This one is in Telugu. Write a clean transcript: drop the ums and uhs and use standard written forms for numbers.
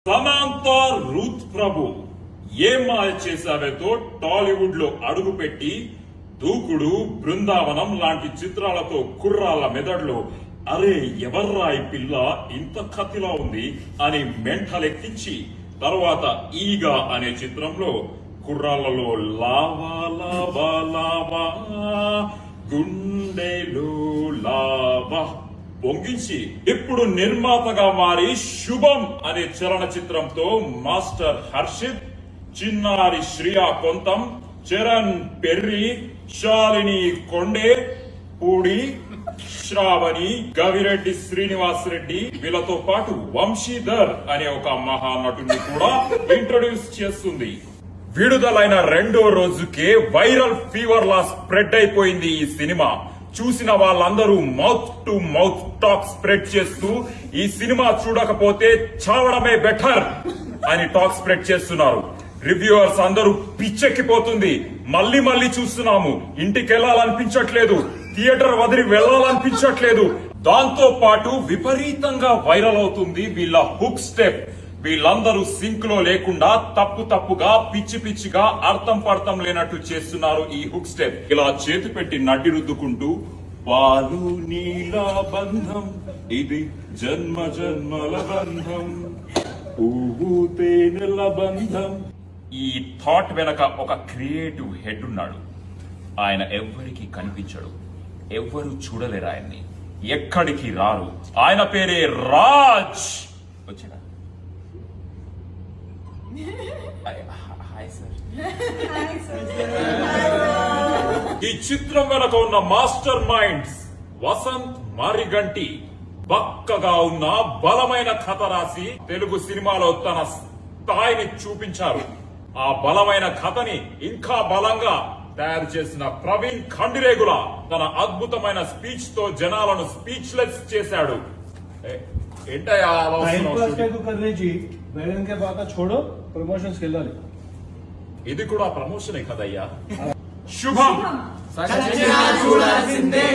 సమాంతా రూత్ ప్రభు ఏ మాయ చేశావేతో టాలీవుడ్ లో అడుగుపెట్టి దూకుడు, బృందావనం లాంటి చిత్రాలతో కుర్రాళ్ల మెదడులో అరే ఎవర్రా ఈ పిల్ల ఇంత కత్తిలా ఉంది అని మెంటలెక్కించి తర్వాత ఈగా అనే చిత్రంలో కుర్రాళ్లలో లావా లావా లావా గుండెలో లావా పొంగించి ఇప్పుడు నిర్మాతగా మారి శుభం అనే చలనచిత్రంతో మాస్టర్ హర్షిత్, చిన్నారి శ్రియా కొంతం, చరణ్ పెర్రి, శాలిని కొండే, పూడి శ్రావణి, గవిరెడ్డి శ్రీనివాస్ రెడ్డి వీళ్ళతో పాటు వంశీధర్ అనే ఒక మహానటుని కూడా ఇంట్రొడ్యూస్ చేస్తుంది. విడుదలైన రెండో రోజుకే వైరల్ ఫీవర్ లా స్ప్రెడ్ అయిపోయింది ఈ సినిమా. చూసిన వాళ్ళందరూ mouth to mouth talk spread చేస్తూ ఈ సినిమా చూడకపోతే చావడమే బెటర్ అని టాక్ స్ప్రెడ్ చేస్తున్నారు. రివ్యూవర్స్ అందరూ పిచ్చెక్కిపోతుంది, మళ్ళీ మళ్ళీ చూస్తున్నాము, ఇంటికి వెళ్లాలనిపించట్లేదు, థియేటర్ వదిలి వెళ్లాలనిపించట్లేదు. దాంతో పాటు విపరీతంగా వైరల్ అవుతుంది వీళ్ళ హుక్ స్టెప్. వీళ్ళందరూ సింక్ లో లేకుండా తప్పుగా పిచ్చి పిచ్చిగా అర్థం పడతం లేనట్టు చేస్తున్నారు ఈ హుక్ స్టెప్. ఇలా చేతి పెట్టి నడ్డి రుద్దుకుంటూ పాలు నీలా బంధం ఇది జన్మ జన్మల బంధం, పువ్వు తేనెల బంధం. ఈ థాట్ వెనక ఒక క్రియేటివ్ హెడ్ ఉన్నాడు. ఆయన ఎవ్వరికి కనిపించడు, ఎవ్వరు చూడలేరు ఆయన్ని, ఎక్కడికి రారు. ఆయన పేరే రాజ్. వచ్చిన ఈ చిత్రం వెనక ఉన్న మాస్టర్ మైండ్స్ వసంత్ మారిగంటి బక్కగా ఉన్న బలమైన కథ రాసి తెలుగు సినిమాలో తన స్థాయిని చూపించారు. ఆ బలమైన కథని ఇంకా బలంగా తయారు చేసిన ప్రవీణ్ ఖండిరేగుల తన అద్భుతమైన స్పీచ్ తో జనాలను స్పీచ్లెస్ చేశాడు. ఏంటయ్యా ఇది కూడా ప్రమోషనే కదయ్యా. శుభం చూడాల్సిందే.